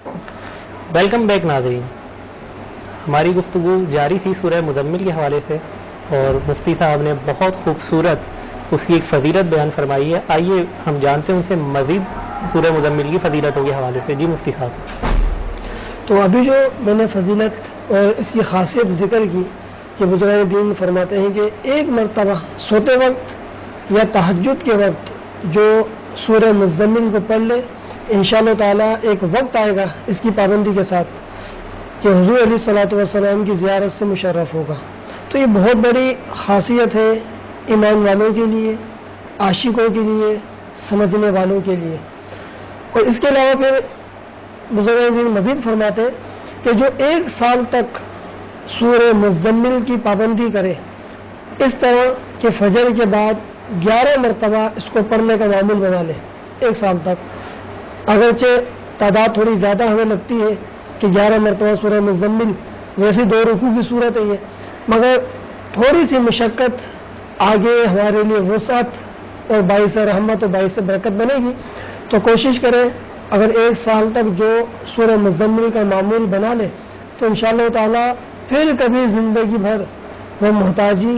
Welcome back ناظرین، ہماری گفتگو جاری تھی سورہ مزمل کے حوالے سے، اور مفتی صاحب نے بہت خوبصورت اس کی ایک فضیلت بیان فرمائی ہے۔ آئیے ہم جانتے ہیں ان سے مزید سورہ مزمل کی فضیلتوں کے حوالے سے۔ جی مفتی صاحب۔ تو ابھی جو میں نے فضیلت اور اس کی خاصیت ذکر کی کہ بزرگان دین فرماتے ہیں کہ ایک مرتبہ سوتے وقت یا تہجد کے وقت جو سورہ مزمل کو پڑھ لے، انشاءاللہ تعالیٰ ایک وقت آئے گا اس کی پابندی کے ساتھ کہ حضور علیہ الصلوۃ والسلام کی زیارت سے مشرف ہوگا۔ تو یہ بہت بڑی خاصیت ہے ایمان والوں کے لیے، عاشقوں کے لیے، سمجھنے والوں کے لیے۔ اور اس کے علاوہ پھر بزرگان دین مزید فرماتے کہ جو 1 سال تک سورہ مزمل کی پابندی کرے، اس طرح کہ فجر کے بعد 11 مرتبہ اس کو پڑھنے کا معمول بنا لے 1 سال تک، اگرچہ تعداد تھوڑی زیادہ ہمیں لگتی ہے کہ 11 مرتبہ سورہ مزمل، ویسے 2 رکوع کی صورت ہے یہ، مگر تھوڑی سی مشقت آگے ہمارے لیے وسعت اور باعث رحمت اور باعث برکت بنے گی۔ تو کوشش کریں اگر 1 سال تک جو سورہ مزمل کا معمول بنا لے تو انشاءاللہ تعالیٰ پھر کبھی زندگی بھر وہ محتاجی،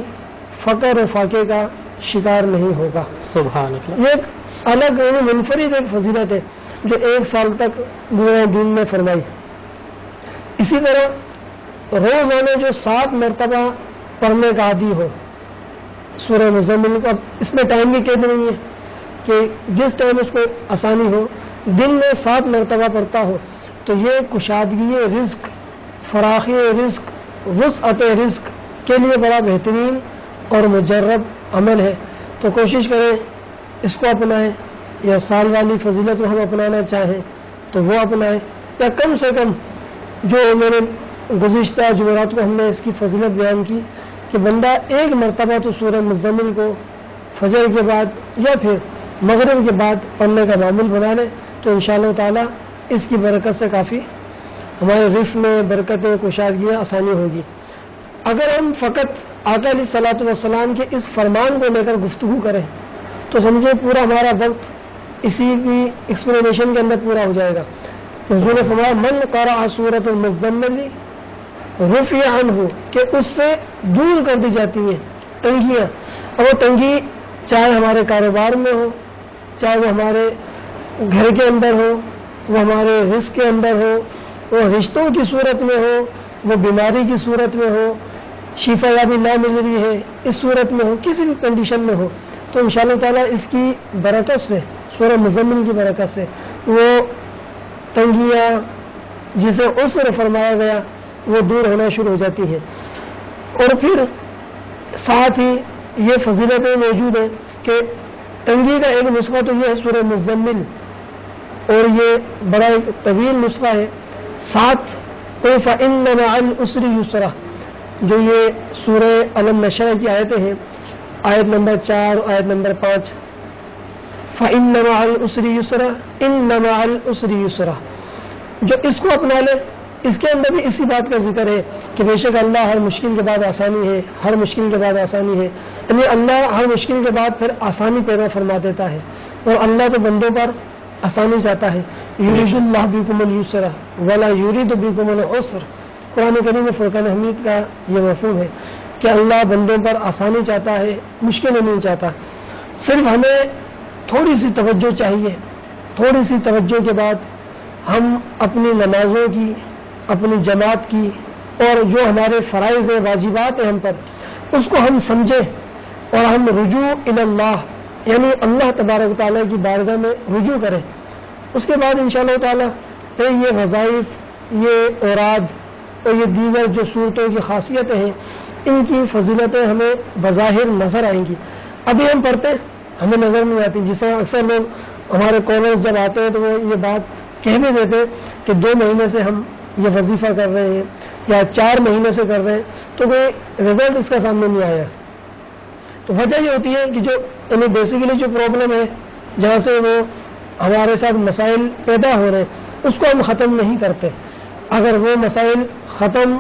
فقر و فاقے کا شکار نہیں ہوگا۔ سبحان اللہ۔ یہ ایک الگ منفرد ایک فضیلت ہے جو 1 سال تک دین میں فرمائی۔ اسی طرح روزانہ جو 7 مرتبہ پڑھنے کا عادی ہو سورہ مزمل کا، اس میں ٹائم بھی قید نہیں ہے کہ جس ٹائم اس کو آسانی ہو، دن میں 7 مرتبہ پڑھتا ہو، تو یہ کشادگی رزق، فراخی رزق، وسعت رزق کے لیے بڑا بہترین اور مجرب عمل ہے۔ تو کوشش کریں اس کو اپنائیں، یا سال والی فضیلت کو ہم اپنانا چاہیں تو وہ اپنائیں، یا کم سے کم جو میں نے گزشتہ جمعرات کو ہم نے اس کی فضیلت بیان کی کہ بندہ 1 مرتبہ تو سورہ مزمل کو فجر کے بعد یا پھر مغرب کے بعد پڑھنے کا معمول بنا لے، تو انشاءاللہ تعالیٰ اس کی برکت سے کافی ہمارے رزق میں برکتیں، کشادگیاں، آسانی ہوگی۔ اگر ہم فقط آقا علیہ الصلوۃ والسلام کے اس فرمان کو لے کر گفتگو کریں تو سمجھے پورا ہمارا وقت اسی کی ایکسپلینیشن کے اندر پورا ہو جائے گا۔ حضور نے فرمایا من قرأ سورۃ المزمل رفع عنہ، کہ اس سے دور کر دی جاتی ہیں تنگیاں، اور وہ تنگی چاہے ہمارے کاروبار میں ہو، چاہے وہ ہمارے گھر کے اندر ہو، وہ ہمارے رزق کے اندر ہو، وہ رشتوں کی صورت میں ہو، وہ بیماری کی صورت میں ہو، شفا یابی نہ مل رہی ہے اس صورت میں ہو، کسی بھی کنڈیشن میں ہو، تو انشاءاللہ تعالیٰ اس کی برکت سے، سورہ مزمل کی برکت سے وہ تنگیاں جسے عسر فرمایا گیا وہ دور ہونا شروع ہو جاتی ہے۔ اور پھر ساتھ ہی یہ فضیلتیں موجود ہیں کہ تنگی کا ایک نسخہ تو یہ ہے سورہ مزمل، اور یہ بڑا ایک طویل نسخہ ہے، ساتھ فَإِنَّ مَعَ الْعُسْرِ يُسْرًا، جو یہ سورہ الم نشرح کی آیتیں ہیں، آیت نمبر 4 آیت نمبر 5، فَإِنَّ مَعَ الْعُسْرِ يُسْرًا إِنَّ مَعَ الْعُسْرِ يُسْرًا، جو اس کو اپنا لے، اس کے اندر بھی اسی بات کا ذکر ہے کہ بے شک اللہ ہر مشکل کے بعد آسانی ہے، ہر مشکل کے بعد آسانی ہے، یعنی اللہ ہر مشکل کے بعد پھر آسانی پیدا فرما دیتا ہے، اور اللہ تو بندوں پر آسانی چاہتا ہے۔ یرید اللہ بکم اليسر ولا یرید بکم العسر، قرآن کریم میں فرقان حمید کا یہ مفہوم ہے کہ اللہ بندوں پر آسانی چاہتا ہے، مشکلیں نہیں چاہتا۔ صرف ہمیں تھوڑی سی توجہ چاہیے، تھوڑی سی توجہ کے بعد ہم اپنی نمازوں کی، اپنی جماعت کی، اور جو ہمارے فرائض ہیں، واجبات ہیں ہم پر، اس کو ہم سمجھیں اور ہم رجوع الی اللہ، یعنی اللہ تبارک و تعالیٰ کی بارگاہ میں رجوع کریں۔ اس کے بعد انشاءاللہ تعالیٰ یہ وظائف، یہ اوراد اور یہ دیگر جو صورتوں کی خاصیتیں ہیں، ان کی فضیلتیں ہمیں بظاہر نظر آئیں گی۔ ابھی ہم پڑھتے ہمیں نظر نہیں آتی، جس طرح اکثر لوگ ہمارے کالرز جب آتے ہیں تو وہ یہ بات کہہ بھی دیتے کہ 2 مہینے سے ہم یہ وظیفہ کر رہے ہیں یا 4 مہینے سے کر رہے ہیں، تو کوئی رزلٹ اس کا سامنے نہیں آیا۔ تو وجہ یہ ہوتی ہے کہ جو یعنی بیسیکلی جو پرابلم ہے، جہاں سے وہ ہمارے ساتھ مسائل پیدا ہو رہے ہیں، اس کو ہم ختم نہیں کرتے۔ اگر وہ مسائل ختم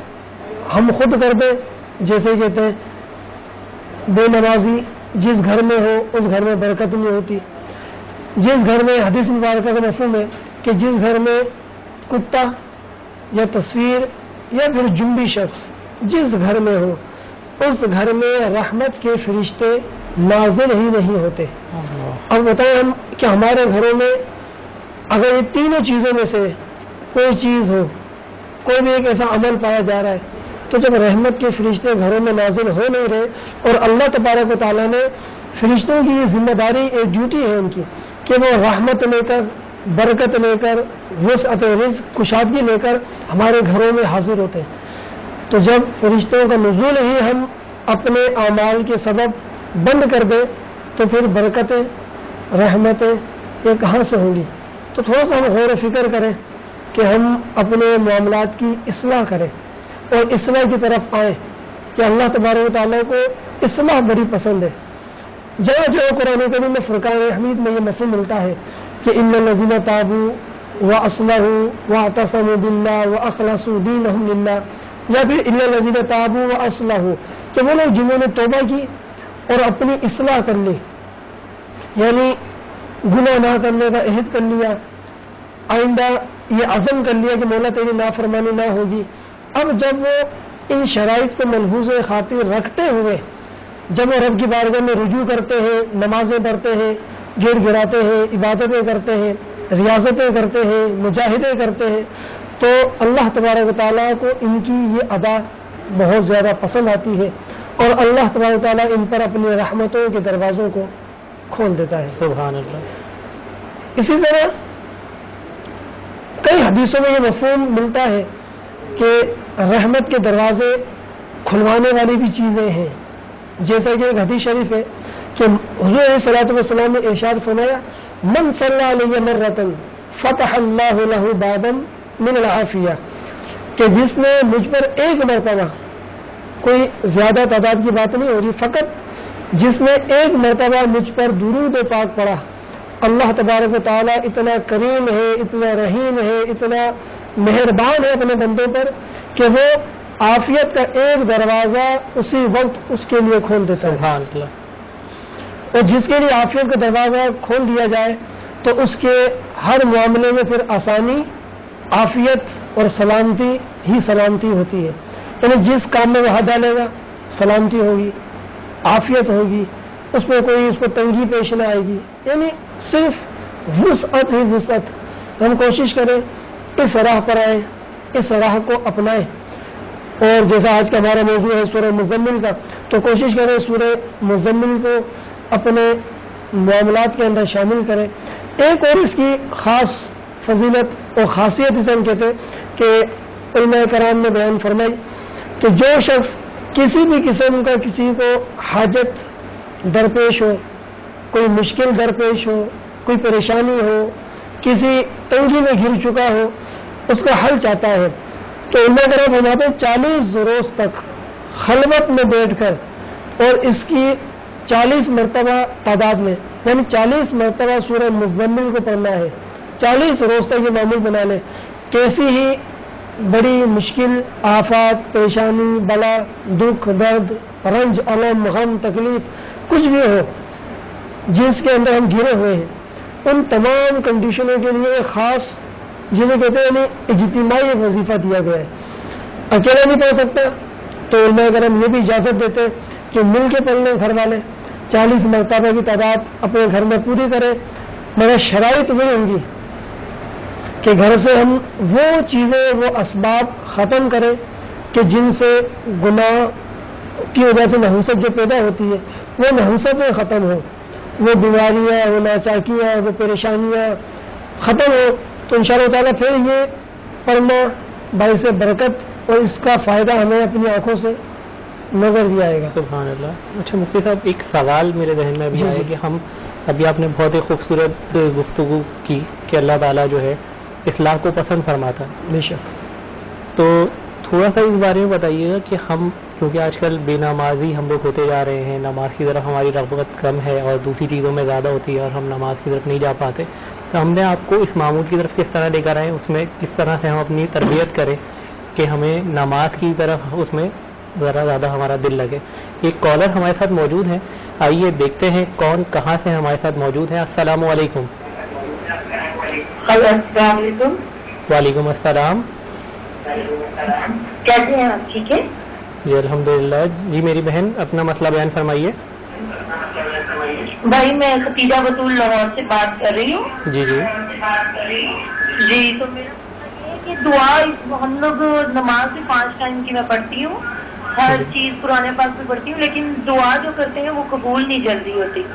ہم خود کر دیں، جیسے کہتے ہیں بے نمازی جس گھر میں ہو اس گھر میں برکت نہیں ہوتی، جس گھر میں حدیث مبارکہ کا مفہوم ہے کہ جس گھر میں कुत्ता या तस्वीर या फिर जुम्बी शख्स जिस घर में हो, उस घर में रहमत के फरिश्ते नाजिल ही नहीं होते। अब बताएं हम कि हमारे घरों में अगर ये तीनों चीजों में से कोई चीज हो, कोई भी एक ऐसा अमल पाया जा रहा है, तो जब रहमत के फरिश्ते घरों में नाजिल हो नहीं रहे और अल्लाह तबारक व तआला ने फरिश्तों की ये जिम्मेदारी, एक ड्यूटी है उनकी कि वो रहमत लेकर, बरकत लेकर, वुसअत रिज़्क़, कुशादगी लेकर हमारे घरों में हाजिर होते हैं। तो जब फरिश्तों का नुज़ूल ही हम अपने आमाल के सबब बंद कर दें तो फिर बरकतें, रहमतें ये कहाँ से होंगी? तो थोड़ा सा हम गौर फिक्र करें कि हम अपने मामलात की इस्लाह करें और इस्लाह की तरफ आए कि अल्लाह तबारक व तआला को इस्लाह बड़ी पसंद है। जगह जगह कुरान करीम में फुरकान हमीद में ये मफ़हूम मिलता है कि इन्नल्लज़ीना ताबू व अस्लहू व अतसमू बिल्लाह व अखलसू दीनहुम लिल्लाह, या फिर इन्नल्लज़ीना ताबू व अस्लहू, कि वो लोग जिन्होंने तौबा की और अपनी इस्लाह कर ली, यानी गुनाह ना करने का अहद कर लिया, आइंदा ये अज़म कर लिया कि मौला तेरी नाफरमानी ना होगी। अब जब वो इन शराइत को मलहूज़ खातिर रखते हुए जब वो रब की बारगाह में रुजू करते हैं, नमाजें पढ़ते हैं, गिर गिराते हैं, इबादतें करते हैं, रियाजतें करते हैं, मुजाहिदे करते हैं, तो अल्लाह तबारक व तआला को इनकी ये अदा बहुत ज़्यादा पसंद आती है और अल्लाह तबारक व तआला इन पर अपनी रहमतों के दरवाज़ों को खोल देता है। सुभान अल्लाह। इसी तरह कई हदीसों में ये मफ़हूम मिलता है कि रहमत के दरवाजे खुलवाने वाली भी चीज़ें हैं। जैसा कि एक हदीस शरीफ है कि हुज़ूर सल्लल्लाहु अलैहि वसल्लम ने इरशाद फरमाया, मन सल्ला अलैहि मर्रतन फतहल्लाहु लहु बाबन मिन अल-आफिया, कि जिसने मुझ पर एक मरतबा, कोई ज्यादा तादाद की बात नहीं हो रही, फकत जिसने एक मरतबा मुझ पर दुरूद पाक पढ़ा, अल्लाह तबारक व तआला इतना करीम है, इतना रहीम है, इतना मेहरबान है अपने बंदों पर कि वो आफियत का एक दरवाजा उसी वक्त उसके लिए खोल देता है। और जिसके लिए आफियत का दरवाजा खोल दिया जाए तो उसके हर मामले में फिर आसानी, आफियत और सलामती ही सलामती होती है। यानी जिस काम में वो हाथ डालेगा सलामती होगी, आफियत होगी, उसमें कोई उसको तंगी पेश न आएगी, यानी सिर्फ वुसअत ही वुसअत। हम कोशिश करें इस राह पर आए, इस राह को अपनाएं। और जैसा आज का हमारा मौजूद है सूरह मुज़म्मिल का, तो कोशिश करें सूरह मुज़म्मिल को अपने मामलात के अंदर शामिल करें। एक और इसकी खास फजीलत और खासियत इसे हम कहते हैं कि उलमा कराम ने बयान फरमाई कि जो शख्स किसी भी किस्म का किसी को हाजत दरपेश हो, कोई मुश्किल दरपेश हो, कोई परेशानी हो, किसी तंगी में घिर चुका हो, उसका हल चाहता है, तो उलमा कराम फरमाते हैं 40 रोज तक खलवत में बैठकर और इसकी 40 मरतबा तादाद में, यानी 40 मरतबा सूरह मुज़म्मिल को पढ़ना है। 40 रोज तक ये मामूल बना ले। कैसी ही बड़ी मुश्किल, आफत, परेशानी, बला, दुख, दर्द, रंज, अलम, गम, तकलीफ कुछ भी हो जिसके अंदर हम घिरे हुए हैं, उन तमाम कंडीशनों के लिए खास, जिसे कहते हैं इज्तिमाई वजीफा दिया गया है। अकेला नहीं पढ़ सकता तो उलमा करम ये भी इजाजत देते हैं कि मिल के पढ़ लें घर वाले, 40 मरतबा की तादाद अपने घर में पूरी करें, मगर शराइत वही होंगी कि घर से हम वो चीज़ें, वो असबाब ख़त्म करें कि जिनसे गुनाह की वजह से नहुसत जो पैदा होती है वो नहुसतें ख़त्म हो, वो बीमारियाँ, वो नाचाकियाँ, वो परेशानियाँ ख़त्म हो। तो इंशाअल्लाह ताला फिर ये पढ़ना बाइस बरकत और इसका फ़ायदा हमें अपनी आंखों से नजर भी आएगा। सुभान अल्लाह। अच्छा मुफ्ती साहब, एक सवाल मेरे जहन में अभी आया कि हम अभी आपने बहुत ही खूबसूरत गुफ्तगू की कि अल्लाह ताला जो है इस्लाह को पसंद फरमाता है। बेशक। तो थोड़ा सा इस बारे में बताइएगा कि हम, क्योंकि आजकल बेनमाजी हम लोग होते जा रहे हैं, नमाज की तरफ हमारी रग़बत कम है और दूसरी चीज़ों में ज़्यादा होती है और हम नमाज की तरफ नहीं जा पाते, तो हमने आपको इस मामूल की तरफ किस तरह लेकर आए, उसमें किस तरह से हम अपनी तरबियत करें कि हमें नमाज की तरफ उसमें ज़रा ज़्यादा हमारा दिल लगे। एक कॉलर हमारे साथ मौजूद है, आइए देखते हैं कौन कहाँ से हमारे साथ मौजूद है। अस्सलामु अलैकुम। वालेकुम अस्सलाम। कैसे हैं आप, ठीक है? जी अल्हम्दुलिल्लाह। जी मेरी बहन अपना मसला बयान फरमाइए। भाई मैं खतीजा बतूल लाहौर से बात कर रही हूँ। जी जी जी, तो मेरा मसला ये है कि दुआ हम लोग नमाज भी 5 टाइम की मैं पढ़ती हूँ, हर चीज पुराने पास में पढ़ती हूँ, लेकिन दुआ जो करते हैं वो कबूल नहीं जल्दी होती।